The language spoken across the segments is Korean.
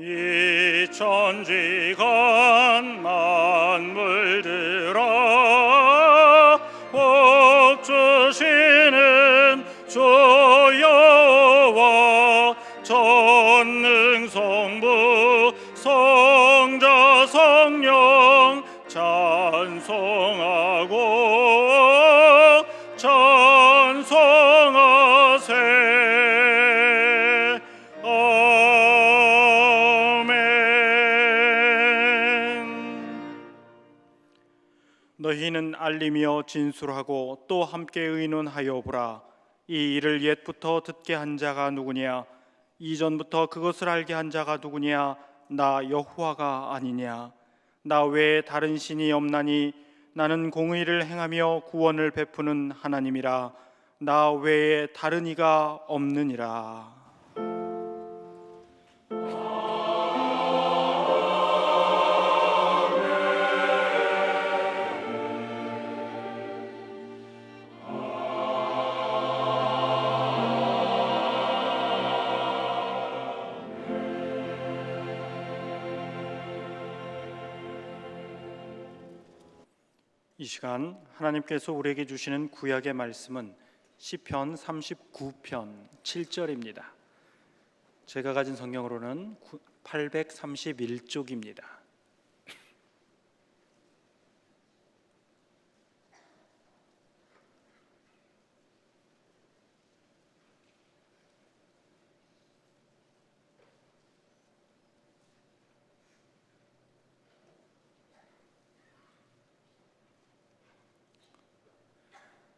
이 천지간 만물들아 복 주시는 주 여호와 전능성부 성자 성령 찬송하고 찬송하세. 너희는 알리며 진술하고 또 함께 의논하여 보라. 이 일을 옛부터 듣게 한 자가 누구냐? 이전부터 그것을 알게 한 자가 누구냐? 나 여호와가 아니냐? 나 외에 다른 신이 없나니 나는 공의를 행하며 구원을 베푸는 하나님이라. 나 외에 다른 이가 없느니라. 이 시간 하나님께서 우리에게 주시는 구약의 말씀은 시편 39편 7절입니다. 제가 가진 성경으로는 831쪽입니다.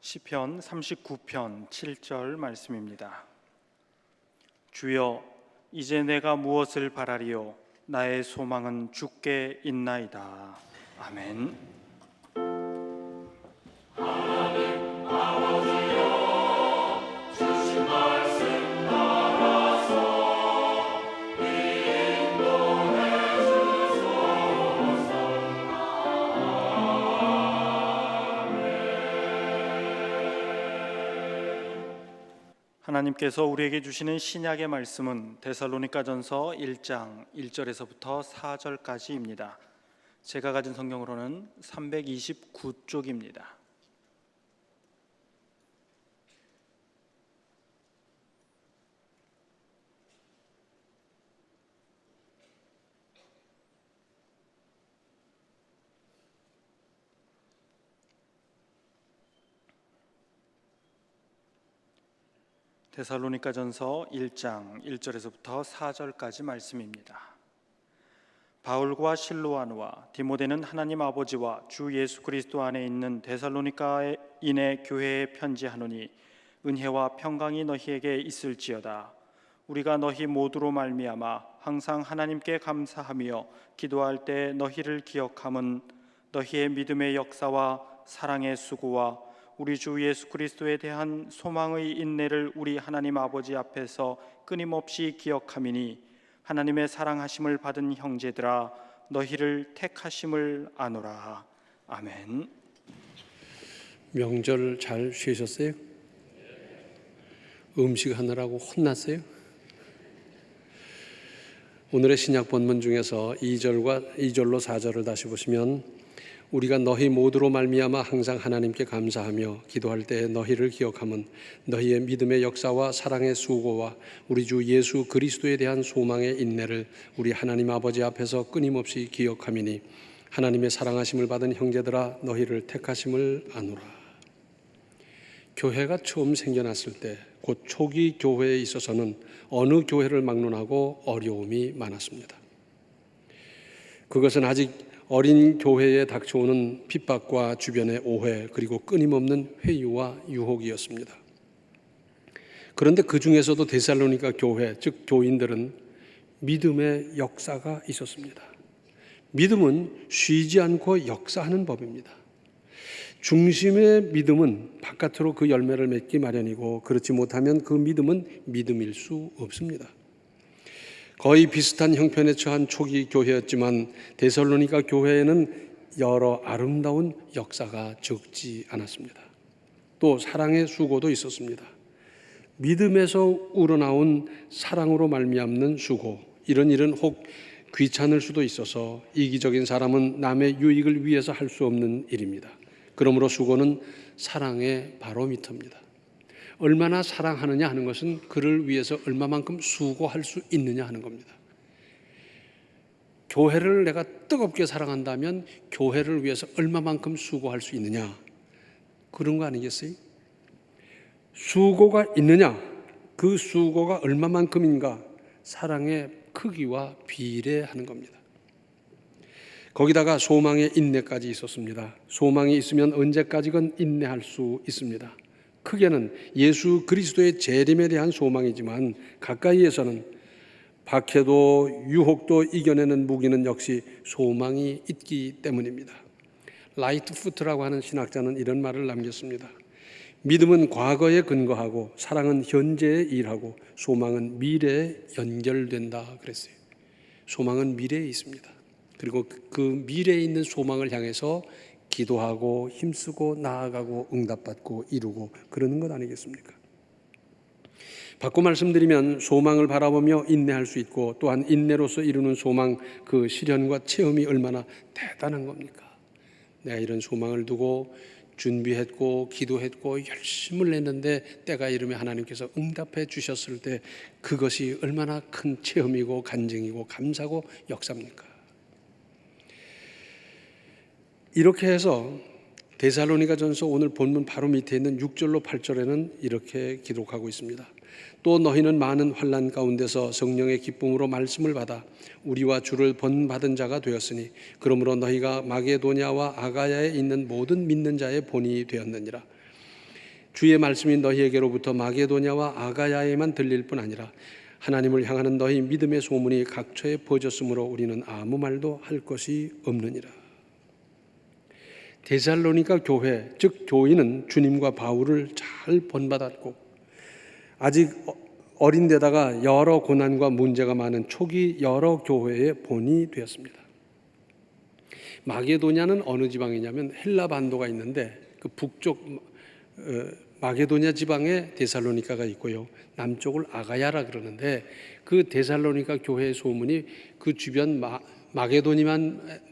시편 39편 7절 말씀입니다. 주여, 이제 내가 무엇을 바라리요? 나의 소망은 주께 있나이다. 아멘. 하나님 아버지여, 주신 말씀 따라서 인도해 주소서. 하나님께서 우리에게 주시는 신약의 말씀은 데살로니가전서 1장 1절에서부터 4절까지입니다. 제가 가진 성경으로는 329쪽입니다. 데살로니가전서 1장 1절에서부터 4절까지 말씀입니다. 바울과 실로아누와 디모데는 하나님 아버지와 주 예수 그리스도 안에 있는 데살로니가인의 교회에 편지하노니 은혜와 평강이 너희에게 있을지어다. 우리가 너희 모두로 말미암아 항상 하나님께 감사하며 기도할 때 너희를 기억함은 너희의 믿음의 역사와 사랑의 수고와 우리 주 예수 그리스도에 대한 소망의 인내를 우리 하나님 아버지 앞에서 끊임없이 기억함이니 하나님의 사랑하심을 받은 형제들아 너희를 택하심을 아노라. 아멘. 명절 잘 쉬셨어요? 음식 하느라고 혼났어요? 오늘의 신약 본문 중에서 2절로 4절을 다시 보시면 우리가 너희 모두로 말미암아 항상 하나님께 감사하며 기도할 때 너희를 기억함은 너희의 믿음의 역사와 사랑의 수고와 우리 주 예수 그리스도에 대한 소망의 인내를 우리 하나님 아버지 앞에서 끊임없이 기억함이니 하나님의 사랑하심을 받은 형제들아 너희를 택하심을 아노라. 교회가 처음 생겨났을 때 곧 초기 교회에 있어서는 어느 교회를 막론하고 어려움이 많았습니다. 그것은 아직 어린 교회에 닥쳐오는 핍박과 주변의 오해 그리고 끊임없는 회유와 유혹이었습니다. 그런데 그 중에서도 데살로니가 교회 즉 교인들은 믿음의 역사가 있었습니다. 믿음은 쉬지 않고 역사하는 법입니다. 중심의 믿음은 바깥으로 그 열매를 맺기 마련이고 그렇지 못하면 그 믿음은 믿음일 수 없습니다. 거의 비슷한 형편에 처한 초기 교회였지만 데살로니가 교회에는 여러 아름다운 역사가 적지 않았습니다. 또 사랑의 수고도 있었습니다. 믿음에서 우러나온 사랑으로 말미암는 수고, 이런 일은 혹 귀찮을 수도 있어서 이기적인 사람은 남의 유익을 위해서 할 수 없는 일입니다. 그러므로 수고는 사랑의 바로미터입니다. 얼마나 사랑하느냐 하는 것은 그를 위해서 얼마만큼 수고할 수 있느냐 하는 겁니다. 교회를 내가 뜨겁게 사랑한다면 교회를 위해서 얼마만큼 수고할 수 있느냐, 그런 거 아니겠어요? 수고가 있느냐, 그 수고가 얼마만큼인가, 사랑의 크기와 비례하는 겁니다. 거기다가 소망의 인내까지 있었습니다. 소망이 있으면 언제까지건 인내할 수 있습니다. 크게는 예수 그리스도의 재림에 대한 소망이지만 가까이에서는 박해도 유혹도 이겨내는 무기는 역시 소망이 있기 때문입니다. 라이트푸트라고 하는 신학자는 이런 말을 남겼습니다. 믿음은 과거에 근거하고 사랑은 현재에 일하고 소망은 미래에 연결된다 그랬어요. 소망은 미래에 있습니다. 그리고 그 미래에 있는 소망을 향해서 기도하고 힘쓰고 나아가고 응답받고 이루고 그러는 것 아니겠습니까? 바꿔 말씀드리면 소망을 바라보며 인내할 수 있고 또한 인내로서 이루는 소망, 그 실현과 체험이 얼마나 대단한 겁니까? 내가 이런 소망을 두고 준비했고 기도했고 열심을 냈는데 때가 이르면 하나님께서 응답해 주셨을 때 그것이 얼마나 큰 체험이고 간증이고 감사고 역사입니까? 이렇게 해서 데살로니가전서 오늘 본문 바로 밑에 있는 6절로 8절에는 이렇게 기록하고 있습니다. 또 너희는 많은 환난 가운데서 성령의 기쁨으로 말씀을 받아 우리와 주를 본받은 자가 되었으니 그러므로 너희가 마게도냐와 아가야에 있는 모든 믿는 자의 본이 되었느니라. 주의 말씀이 너희에게로부터 마게도냐와 아가야에만 들릴 뿐 아니라 하나님을 향하는 너희 믿음의 소문이 각처에 퍼졌으므로 우리는 아무 말도 할 것이 없느니라. 데살로니가 교회, 즉 교인은 주님과 바울을 잘 본받았고 아직 어린 데다가 여러 고난과 문제가 많은 초기 여러 교회의 본이 되었습니다. 마게도냐는 어느 지방이냐면 헬라 반도가 있는데 그 북쪽 마게도냐 지방에 데살로니가가 있고요. 남쪽을 아가야라 그러는데 그 데살로니가 교회의 소문이 그 주변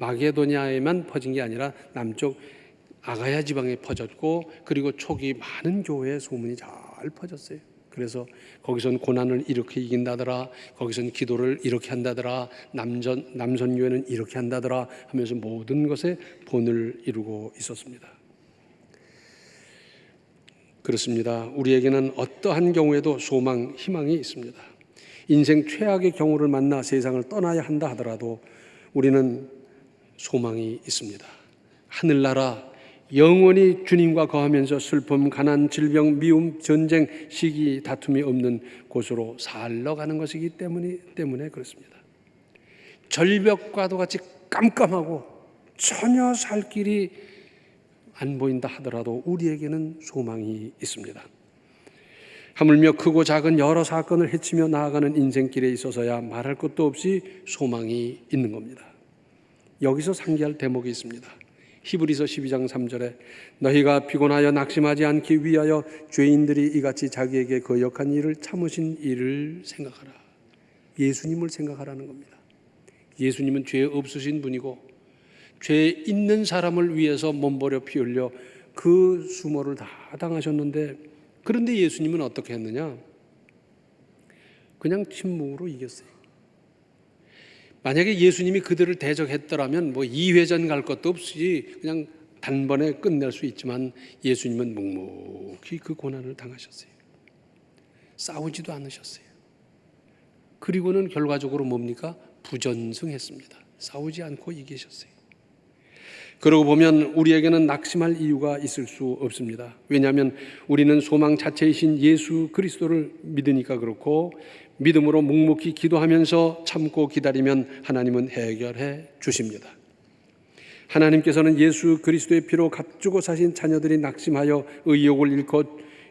마게도냐에만 퍼진 게 아니라 남쪽 아가야 지방에 퍼졌고 그리고 초기 많은 교회의 소문이 잘 퍼졌어요. 그래서 거기선 고난을 이렇게 이긴다더라, 거기선 기도를 이렇게 한다더라, 남선교회는 이렇게 한다더라 하면서 모든 것에 본을 이루고 있었습니다. 그렇습니다. 우리에게는 어떠한 경우에도 소망, 희망이 있습니다. 인생 최악의 경우를 만나 세상을 떠나야 한다 하더라도 우리는 소망이 있습니다. 하늘나라 영원히 주님과 거하면서 슬픔, 가난, 질병, 미움, 전쟁, 시기, 다툼이 없는 곳으로 살러 가는 것이기 때문에 그렇습니다. 절벽과도 같이 깜깜하고 전혀 살 길이 안 보인다 하더라도 우리에게는 소망이 있습니다. 하물며 크고 작은 여러 사건을 헤치며 나아가는 인생길에 있어서야 말할 것도 없이 소망이 있는 겁니다. 여기서 상기할 대목이 있습니다. 히브리서 12장 3절에 너희가 피곤하여 낙심하지 않기 위하여 죄인들이 이같이 자기에게 거역한 일을 참으신 일을 생각하라. 예수님을 생각하라는 겁니다. 예수님은 죄 없으신 분이고 죄 있는 사람을 위해서 몸버려 피 흘려 그 수모를 다 당하셨는데 그런데 예수님은 어떻게 했느냐? 그냥 침묵으로 이겼어요. 만약에 예수님이 그들을 대적했더라면 뭐 2회전 갈 것도 없이 그냥 단번에 끝낼 수 있지만 예수님은 묵묵히 그 고난을 당하셨어요. 싸우지도 않으셨어요. 그리고는 결과적으로 뭡니까? 부전승했습니다. 싸우지 않고 이기셨어요. 그러고 보면 우리에게는 낙심할 이유가 있을 수 없습니다. 왜냐하면 우리는 소망 자체이신 예수 그리스도를 믿으니까 그렇고 믿음으로 묵묵히 기도하면서 참고 기다리면 하나님은 해결해 주십니다. 하나님께서는 예수 그리스도의 피로 값주고 사신 자녀들이 낙심하여 의욕을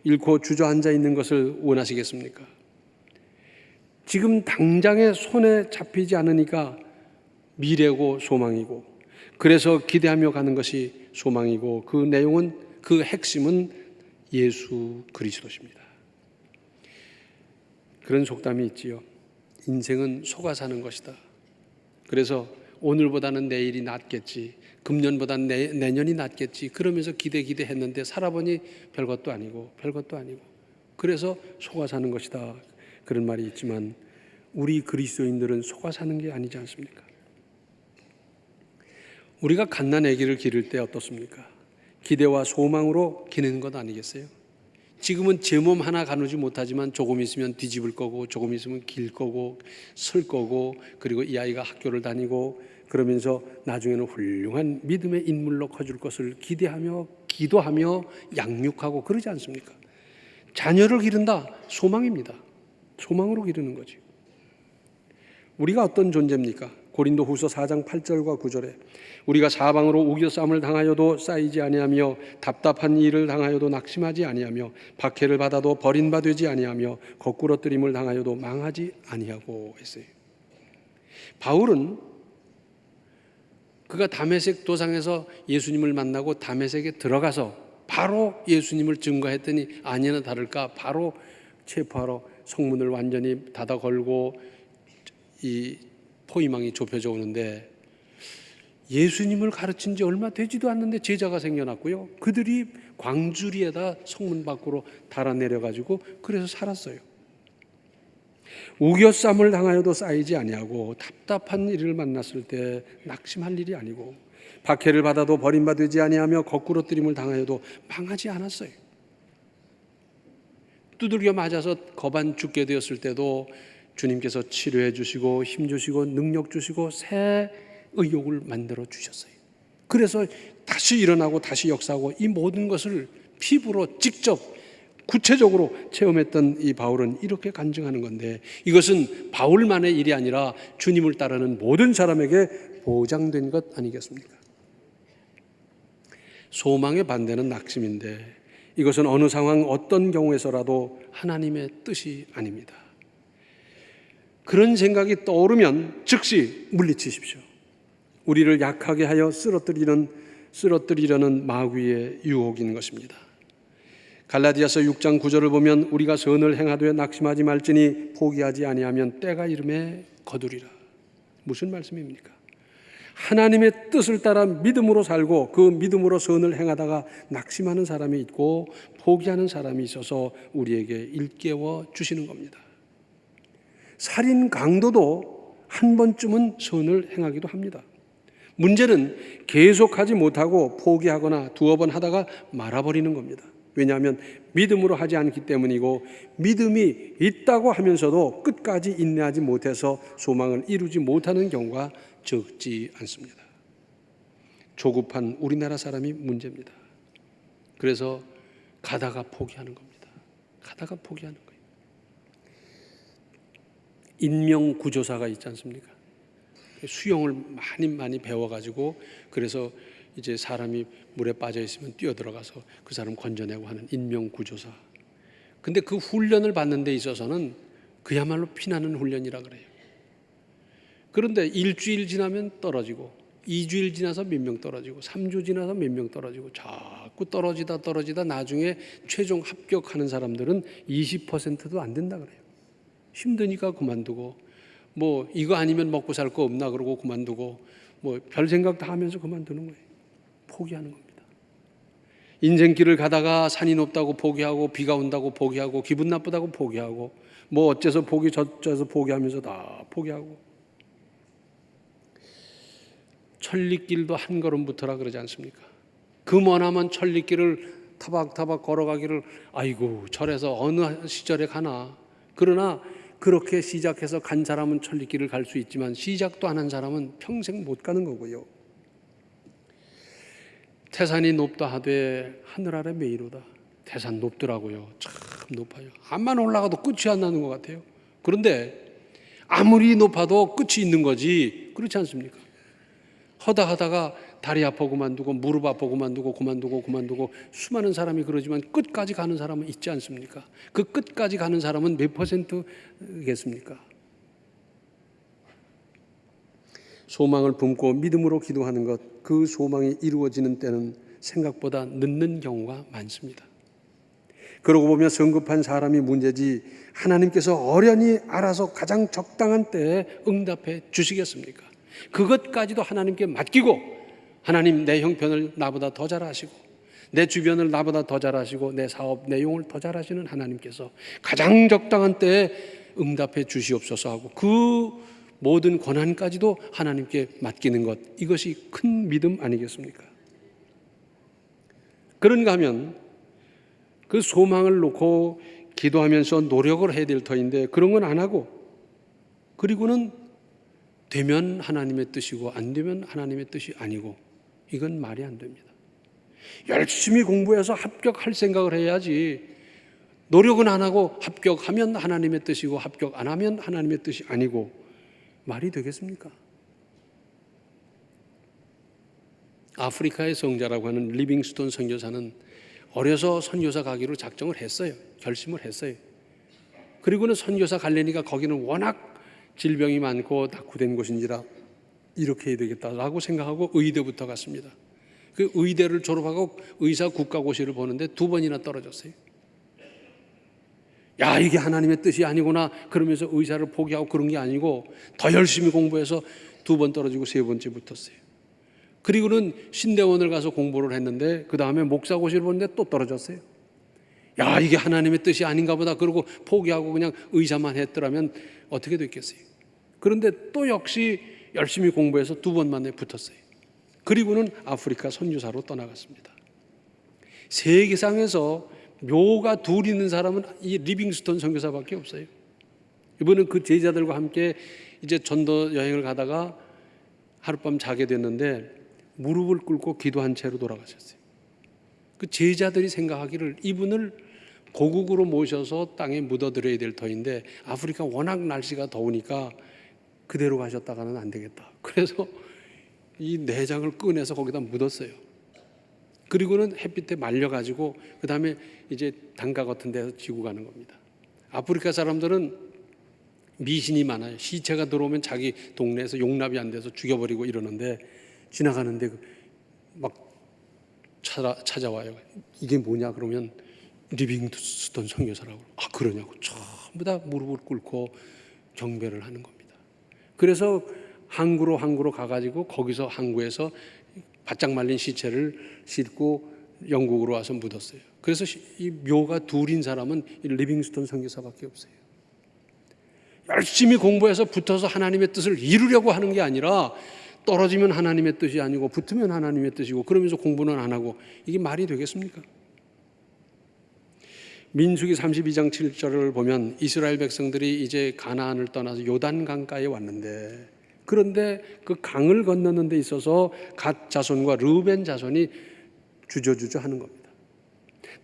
잃고 주저앉아 있는 것을 원하시겠습니까? 지금 당장에 손에 잡히지 않으니까 미래고 소망이고 그래서 기대하며 가는 것이 소망이고 그 내용은 그 핵심은 예수 그리스도십니다. 그런 속담이 있지요. 인생은 속아 사는 것이다. 그래서 오늘보다는 내일이 낫겠지, 금년보다는 내년이 낫겠지, 그러면서 기대했는데 살아보니 별것도 아니고 그래서 속아 사는 것이다, 그런 말이 있지만 우리 그리스도인들은 속아 사는 게 아니지 않습니까? 우리가 갓난 아기를 기를 때 어떻습니까? 기대와 소망으로 기르는 것 아니겠어요? 지금은 제 몸 하나 가누지 못하지만 조금 있으면 뒤집을 거고, 조금 있으면 길 거고, 쓸 거고, 그리고 이 아이가 학교를 다니고 그러면서 나중에는 훌륭한 믿음의 인물로 커질 것을 기대하며 기도하며 양육하고 그러지 않습니까? 자녀를 기른다, 소망입니다. 소망으로 기르는 거지. 우리가 어떤 존재입니까? 고린도후서 4장 8절과 9절에 우리가 사방으로 우겨싸움을 당하여도 쌓이지 아니하며 답답한 일을 당하여도 낙심하지 아니하며 박해를 받아도 버림바 되지 아니하며 거꾸러뜨림을 당하여도 망하지 아니하고 했어요. 바울은 그가 다메섹 도상에서 예수님을 만나고 다메섹에 들어가서 바로 예수님을 증거했더니 아니나 다를까 바로 체포하러 성문을 완전히 닫아 걸고 이 포위망이 좁혀져 오는데, 예수님을 가르친 지 얼마 되지도 않는데 제자가 생겨났고요. 그들이 광주리에다 성문 밖으로 달아내려가지고 그래서 살았어요. 우겨쌈을 당하여도 쌓이지 아니하고 답답한 일을 만났을 때 낙심할 일이 아니고 박해를 받아도 버림받지 아니하며 거꾸러뜨림을 당하여도 망하지 않았어요. 두들겨 맞아서 거반 죽게 되었을 때도 주님께서 치료해 주시고 힘 주시고 능력 주시고 새 의욕을 만들어 주셨어요. 그래서 다시 일어나고 다시 역사하고 이 모든 것을 피부로 직접 구체적으로 체험했던 이 바울은 이렇게 간증하는 건데, 이것은 바울만의 일이 아니라 주님을 따르는 모든 사람에게 보장된 것 아니겠습니까? 소망의 반대는 낙심인데 이것은 어느 상황 어떤 경우에서라도 하나님의 뜻이 아닙니다. 그런 생각이 떠오르면 즉시 물리치십시오. 우리를 약하게 하여 쓰러뜨리려는 마귀의 유혹인 것입니다. 갈라디아서 6장 9절을 보면 우리가 선을 행하되 낙심하지 말지니 포기하지 아니하면 때가 이름에 거두리라. 무슨 말씀입니까? 하나님의 뜻을 따라 믿음으로 살고 그 믿음으로 선을 행하다가 낙심하는 사람이 있고 포기하는 사람이 있어서 우리에게 일깨워 주시는 겁니다. 살인 강도도 한 번쯤은 선을 행하기도 합니다. 문제는 계속하지 못하고 포기하거나 두어 번 하다가 말아버리는 겁니다. 왜냐하면 믿음으로 하지 않기 때문이고, 믿음이 있다고 하면서도 끝까지 인내하지 못해서 소망을 이루지 못하는 경우가 적지 않습니다. 조급한 우리나라 사람이 문제입니다. 그래서 가다가 포기하는 겁니다. 가다가 포기하는 거예요. 인명구조사가 있지 않습니까? 수영을 많이 배워가지고 그래서 이제 사람이 물에 빠져 있으면 뛰어들어가서 그 사람 건져내고 하는 인명구조사. 근데 그 훈련을 받는 데 있어서는 그야말로 피나는 훈련이라 그래요. 그런데 일주일 지나면 떨어지고 2주일 지나서 몇 명 떨어지고 3주 지나서 몇 명 떨어지고 자꾸 떨어지다 나중에 최종 합격하는 사람들은 20%도 안 된다 그래요. 힘드니까 그만두고 뭐 이거 아니면 먹고 살 거 없나 그러고 그만두고 뭐 별 생각 다 하면서 그만두는 거예요. 포기하는 겁니다. 인생길을 가다가 산이 높다고 포기하고 비가 온다고 포기하고 기분 나쁘다고 포기하고 뭐 어째서 저째서 포기하면서 다 포기하고, 천리길도 한 걸음부터라 그러지 않습니까? 그 머나먼 천리길을 타박타박 걸어가기를 아이고 절에서 어느 시절에 가나. 그러나 그렇게 시작해서 간 사람은 천리길을 갈 수 있지만 시작도 안 한 사람은 평생 못 가는 거고요. 태산이 높다 하되 하늘 아래 메이로다. 태산 높더라고요. 참 높아요. 암만 올라가도 끝이 안 나는 것 같아요. 그런데 아무리 높아도 끝이 있는 거지, 그렇지 않습니까? 하다가 다리 아파 그만두고 무릎 아파 그만두고 수많은 사람이 그러지만 끝까지 가는 사람은 있지 않습니까? 그 끝까지 가는 사람은 몇 %겠습니까? 소망을 품고 믿음으로 기도하는 것, 그 소망이 이루어지는 때는 생각보다 늦는 경우가 많습니다. 그러고 보면 성급한 사람이 문제지 하나님께서 어련히 알아서 가장 적당한 때에 응답해 주시겠습니까? 그것까지도 하나님께 맡기고, 하나님 내 형편을 나보다 더 잘 아시고 내 주변을 나보다 더 잘 아시고 내 사업 내용을 더 잘 아시는 하나님께서 가장 적당한 때에 응답해 주시옵소서 하고 그 모든 권한까지도 하나님께 맡기는 것, 이것이 큰 믿음 아니겠습니까? 그런가 하면 그 소망을 놓고 기도하면서 노력을 해야 될 터인데 그런 건 안 하고, 그리고는 되면 하나님의 뜻이고 안 되면 하나님의 뜻이 아니고, 이건 말이 안 됩니다. 열심히 공부해서 합격할 생각을 해야지, 노력은 안 하고 합격하면 하나님의 뜻이고 합격 안 하면 하나님의 뜻이 아니고, 말이 되겠습니까? 아프리카의 성자라고 하는 리빙스톤 선교사는 어려서 선교사 가기로 작정을 했어요. 결심을 했어요. 그리고는 선교사 갈래니까 거기는 워낙 질병이 많고 낙후된 곳인지라 이렇게 해야 되겠다라고 생각하고 의대부터 갔습니다. 그 의대를 졸업하고 의사 국가고시를 보는데 2번이나 떨어졌어요. 야, 이게 하나님의 뜻이 아니구나 그러면서 의사를 포기하고 그런 게 아니고 더 열심히 공부해서 2번 떨어지고 3번째 붙었어요. 그리고는 신대원을 가서 공부를 했는데 그 다음에 목사고시를 보는데 또 떨어졌어요. 야, 이게 하나님의 뜻이 아닌가 보다 그러고 포기하고 그냥 의사만 했더라면 어떻게 됐겠어요? 그런데 또 역시 열심히 공부해서 2번 만에 붙었어요. 그리고는 아프리카 선교사로 떠나갔습니다. 세계상에서 묘가 둘 있는 사람은 이 리빙스톤 선교사밖에 없어요. 이번엔 그 제자들과 함께 이제 전도 여행을 가다가 하룻밤 자게 됐는데 무릎을 꿇고 기도한 채로 돌아가셨어요. 그 제자들이 생각하기를 이분을 고국으로 모셔서 땅에 묻어드려야 될 터인데 아프리카 워낙 날씨가 더우니까 그대로 가셨다가는 안 되겠다. 그래서 이 내장을 꺼내서 거기다 묻었어요. 그리고는 햇빛에 말려가지고 그 다음에 이제 단가 같은 데서 지고 가는 겁니다. 아프리카 사람들은 미신이 많아요. 시체가 들어오면 자기 동네에서 용납이 안 돼서 죽여버리고 이러는데 지나가는데 막 찾아와요. 이게 뭐냐 그러면 리빙스톤 선교사라고. 아, 그러냐고. 전부 다 무릎을 꿇고 경배를 하는 겁니다. 그래서 항구로 가가지고 거기서 항구에서 바짝 말린 시체를 싣고 영국으로 와서 묻었어요. 그래서 이 묘가 둘인 사람은 이 리빙스톤 선교사밖에 없어요. 열심히 공부해서 붙어서 하나님의 뜻을 이루려고 하는 게 아니라 떨어지면 하나님의 뜻이 아니고 붙으면 하나님의 뜻이고 그러면서 공부는 안 하고, 이게 말이 되겠습니까? 민수기 32장 7절을 보면 이스라엘 백성들이 이제 가나안을 떠나서 요단강가에 왔는데, 그런데 그 강을 건너는 데 있어서 갓 자손과 르우벤 자손이 주저주저 하는 겁니다.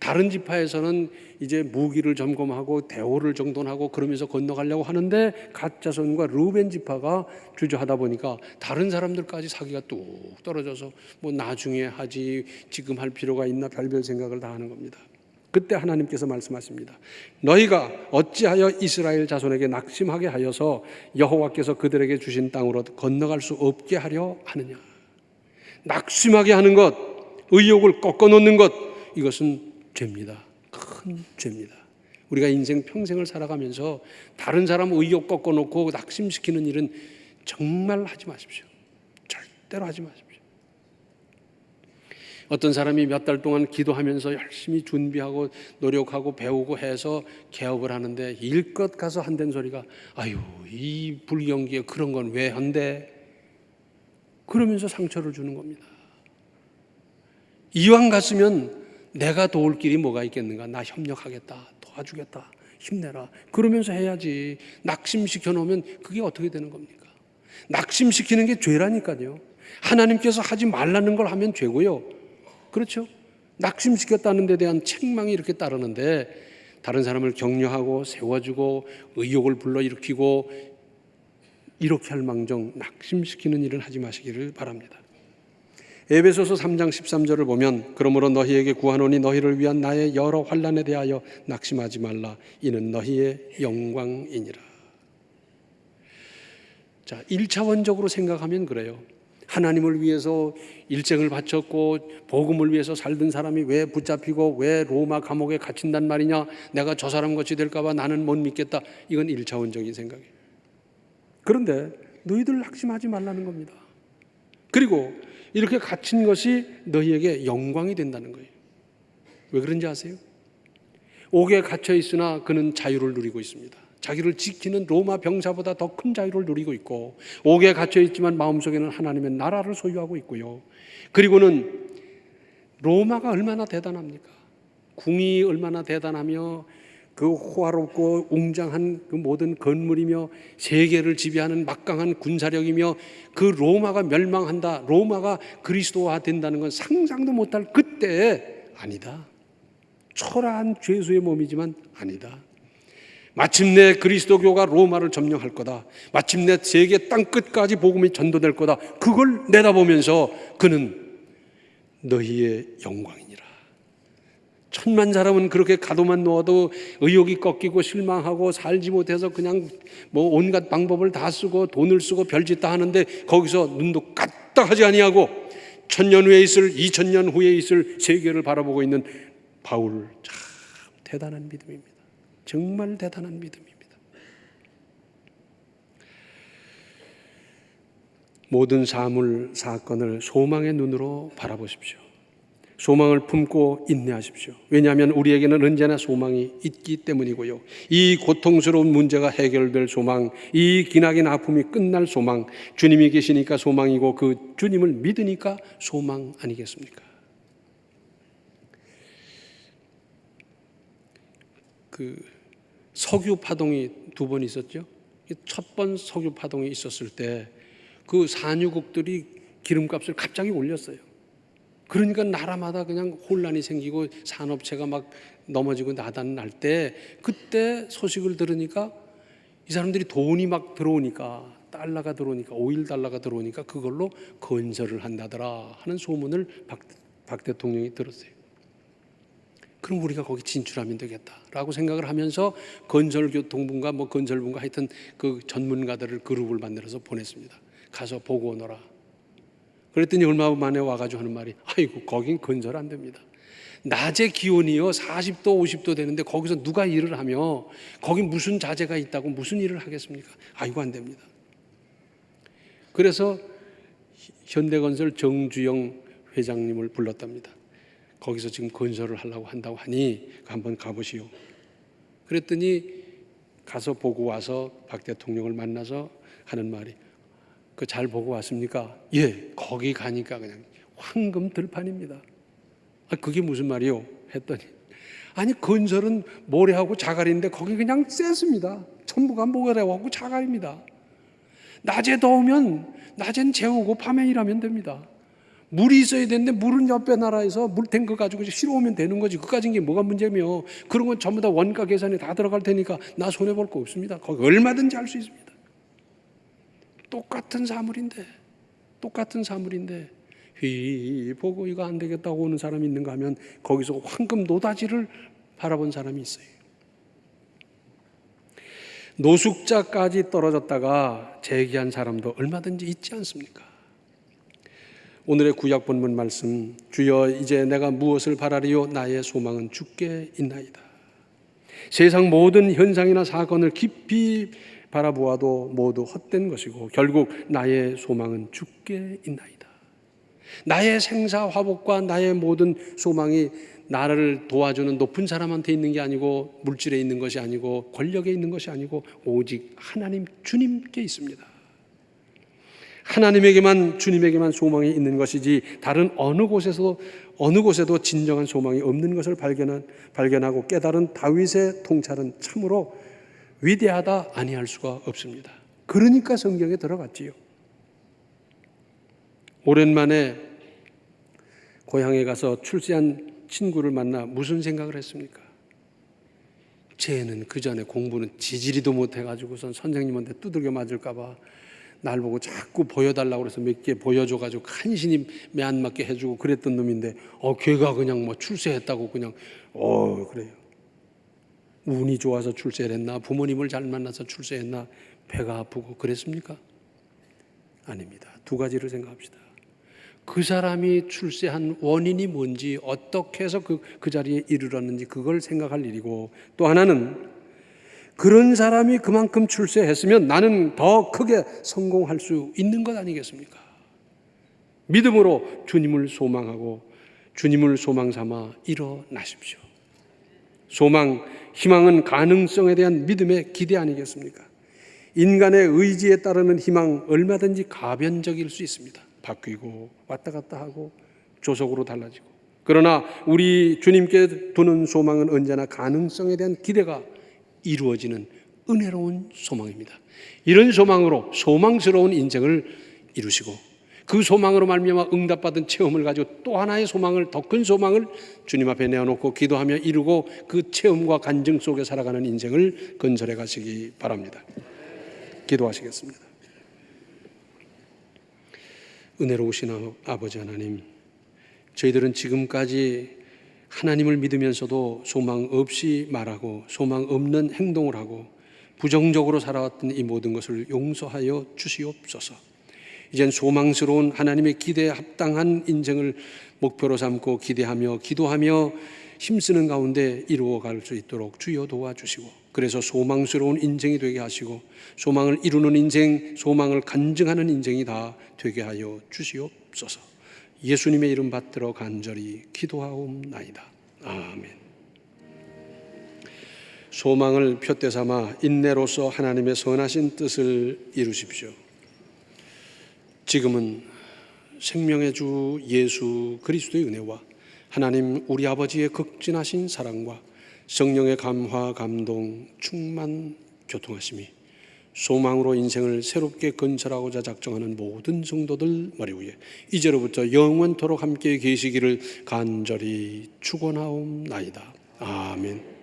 다른 지파에서는 이제 무기를 점검하고 대오를 정돈하고 그러면서 건너가려고 하는데 갓 자손과 르우벤 지파가 주저하다 보니까 다른 사람들까지 사기가 뚝 떨어져서 뭐 나중에 하지 지금 할 필요가 있나 별별 생각을 다 하는 겁니다. 그때 하나님께서 말씀하십니다. 너희가 어찌하여 이스라엘 자손에게 낙심하게 하여서 여호와께서 그들에게 주신 땅으로 건너갈 수 없게 하려 하느냐. 낙심하게 하는 것, 의욕을 꺾어놓는 것, 이것은 죄입니다. 큰 죄입니다. 우리가 인생 평생을 살아가면서 다른 사람 의욕 꺾어놓고 낙심시키는 일은 정말 하지 마십시오. 절대로 하지 마십시오. 어떤 사람이 몇 달 동안 기도하면서 열심히 준비하고 노력하고 배우고 해서 개업을 하는데 일껏 가서 한댄 소리가 아유, 이 불경기에 그런 건 왜 한대? 그러면서 상처를 주는 겁니다. 이왕 갔으면 내가 도울 길이 뭐가 있겠는가? 나 협력하겠다, 도와주겠다, 힘내라, 그러면서 해야지. 낙심시켜 놓으면 그게 어떻게 되는 겁니까? 낙심시키는 게 죄라니까요. 하나님께서 하지 말라는 걸 하면 죄고요. 그렇죠? 낙심시켰다는 데 대한 책망이 이렇게 따르는데 다른 사람을 격려하고 세워주고 의욕을 불러일으키고 이렇게 할 망정 낙심시키는 일을 하지 마시기를 바랍니다. 에베소서 3장 13절을 보면 그러므로 너희에게 구하노니 너희를 위한 나의 여러 환난에 대하여 낙심하지 말라. 이는 너희의 영광이니라. 자, 1차원적으로 생각하면 그래요. 하나님을 위해서 일생을 바쳤고 복음을 위해서 살던 사람이 왜 붙잡히고 왜 로마 감옥에 갇힌단 말이냐? 내가 저 사람 같이 될까 봐 나는 못 믿겠다. 이건 1차원적인 생각이에요. 그런데 너희들 낙심하지 말라는 겁니다. 그리고 이렇게 갇힌 것이 너희에게 영광이 된다는 거예요. 왜 그런지 아세요? 옥에 갇혀 있으나 그는 자유를 누리고 있습니다. 자기를 지키는 로마 병사보다 더 큰 자유를 누리고 있고, 옥에 갇혀 있지만 마음속에는 하나님의 나라를 소유하고 있고요. 그리고는 로마가 얼마나 대단합니까? 궁이 얼마나 대단하며 그 호화롭고 웅장한 그 모든 건물이며 세계를 지배하는 막강한 군사력이며 그 로마가 멸망한다, 로마가 그리스도화 된다는 건 상상도 못할 그때에 아니다. 초라한 죄수의 몸이지만 아니다. 마침내 그리스도교가 로마를 점령할 거다. 마침내 세계 땅끝까지 복음이 전도될 거다. 그걸 내다보면서 그는 너희의 영광이니라. 천만 사람은 그렇게 가도만 놓아도 의욕이 꺾이고 실망하고 살지 못해서 그냥 뭐 온갖 방법을 다 쓰고 돈을 쓰고 별짓 다 하는데 거기서 눈도 까딱하지 아니하고 1000년 후에 있을 2000년 후에 있을 세계를 바라보고 있는 바울, 참 대단한 믿음입니다. 정말 대단한 믿음입니다. 모든 사물, 사건을 소망의 눈으로 바라보십시오. 소망을 품고 인내하십시오. 왜냐하면 우리에게는 언제나 소망이 있기 때문이고요. 이 고통스러운 문제가 해결될 소망, 이 기나긴 아픔이 끝날 소망, 주님이 계시니까 소망이고 그 주님을 믿으니까 소망 아니겠습니까? 그 석유 파동이 2번 있었죠. 첫 번 석유 파동이 있었을 때 그 산유국들이 기름값을 갑자기 올렸어요. 그러니까 나라마다 그냥 혼란이 생기고 산업체가 막 넘어지고 나단 날 때 그때 소식을 들으니까 이 사람들이 돈이 막 들어오니까 달러가 들어오니까 오일 달러가 들어오니까 그걸로 건설을 한다더라 하는 소문을 박 대통령이 들었어요. 그럼 우리가 거기 진출하면 되겠다라고 생각을 하면서 건설교통부인가 뭐 건설부인가 하여튼 그 전문가들을 그룹을 만들어서 보냈습니다. 가서 보고 오너라. 그랬더니 얼마 만에 와가지고 하는 말이 아이고 거긴 건설 안 됩니다. 낮에 기온이요 40도 50도 되는데 거기서 누가 일을 하며 거기 무슨 자재가 있다고 무슨 일을 하겠습니까? 아이고 안 됩니다. 그래서 현대건설 정주영 회장님을 불렀답니다. 거기서 지금 건설을 하려고 한다고 하니 한번 가보시오. 그랬더니 가서 보고 와서 박 대통령을 만나서 하는 말이 그 잘 보고 왔습니까? 예, 거기 가니까 그냥 황금 들판입니다. 아, 그게 무슨 말이요? 했더니 아니 건설은 모래하고 자갈인데 거기 그냥 쎄습니다. 전부가 모래하고 자갈입니다. 낮에 더우면 낮엔 재우고 밤에 일하면 됩니다. 물이 있어야 되는데 물은 옆에 나라에서 물탱크 가지고 실어오면 되는 거지. 그까진 게 뭐가 문제며. 그런 건 전부 다 원가 계산에 다 들어갈 테니까 나 손해볼 거 없습니다. 거기 얼마든지 할 수 있습니다. 똑같은 사물인데 보고 이거 안 되겠다고 오는 사람이 있는가 하면 거기서 황금 노다지를 바라본 사람이 있어요. 노숙자까지 떨어졌다가 재기한 사람도 얼마든지 있지 않습니까? 오늘의 구약 본문 말씀, 주여 이제 내가 무엇을 바라리요? 나의 소망은 주께 있나이다. 세상 모든 현상이나 사건을 깊이 바라보아도 모두 헛된 것이고 결국 나의 소망은 주께 있나이다. 나의 생사화복과 나의 모든 소망이 나를 도와주는 높은 사람한테 있는 게 아니고 물질에 있는 것이 아니고 권력에 있는 것이 아니고 오직 하나님 주님께 있습니다. 하나님에게만 주님에게만 소망이 있는 것이지 다른 어느 곳에도 진정한 소망이 없는 것을 발견하고 깨달은 다윗의 통찰은 참으로 위대하다 아니할 수가 없습니다. 그러니까 성경에 들어갔지요. 오랜만에 고향에 가서 출세한 친구를 만나 무슨 생각을 했습니까? 쟤는 그 전에 공부는 지지리도 못해가지고선 선생님한테 두들겨 맞을까 봐 날 보고 자꾸 보여달라고 그래서 몇 개 보여줘가지고 간신히 매 안 맞게 해주고 그랬던 놈인데 걔가 그냥 뭐 출세했다고 그냥 그래요. 운이 좋아서 출세를 했나 부모님을 잘 만나서 출세했나 배가 아프고 그랬습니까? 아닙니다. 두 가지를 생각합시다. 그 사람이 출세한 원인이 뭔지, 어떻게 해서 그 자리에 이르렀는지 그걸 생각할 일이고, 또 하나는 그런 사람이 그만큼 출세했으면 나는 더 크게 성공할 수 있는 것 아니겠습니까? 믿음으로 주님을 소망하고 주님을 소망 삼아 일어나십시오. 소망, 희망은 가능성에 대한 믿음의 기대 아니겠습니까? 인간의 의지에 따르는 희망 얼마든지 가변적일 수 있습니다. 바뀌고 왔다 갔다 하고 조속으로 달라지고. 그러나 우리 주님께 두는 소망은 언제나 가능성에 대한 기대가 이루어지는 은혜로운 소망입니다. 이런 소망으로 소망스러운 인생을 이루시고 그 소망으로 말미암아 응답받은 체험을 가지고 또 하나의 소망을, 더 큰 소망을 주님 앞에 내어놓고 기도하며 이루고 그 체험과 간증 속에 살아가는 인생을 건설해 가시기 바랍니다. 기도하시겠습니다. 은혜로우신 아버지 하나님, 저희들은 지금까지 하나님을 믿으면서도 소망 없이 말하고 소망 없는 행동을 하고 부정적으로 살아왔던 이 모든 것을 용서하여 주시옵소서. 이젠 소망스러운 하나님의 기대에 합당한 인생을 목표로 삼고 기대하며 기도하며 힘쓰는 가운데 이루어갈 수 있도록 주여 도와주시고, 그래서 소망스러운 인생이 되게 하시고 소망을 이루는 인생, 소망을 간증하는 인생이 다 되게 하여 주시옵소서. 예수님의 이름 받들어 간절히 기도하옵나이다. 아멘. 소망을 푯대 삼아 인내로서 하나님의 선하신 뜻을 이루십시오. 지금은 생명의 주 예수 그리스도의 은혜와 하나님 우리 아버지의 극진하신 사랑과 성령의 감화, 감동, 충만, 교통하심이 소망으로 인생을 새롭게 건설하고자 작정하는 모든 성도들 머리 위에 이제로부터 영원토록 함께 계시기를 간절히 축원하옵나이다. 아멘.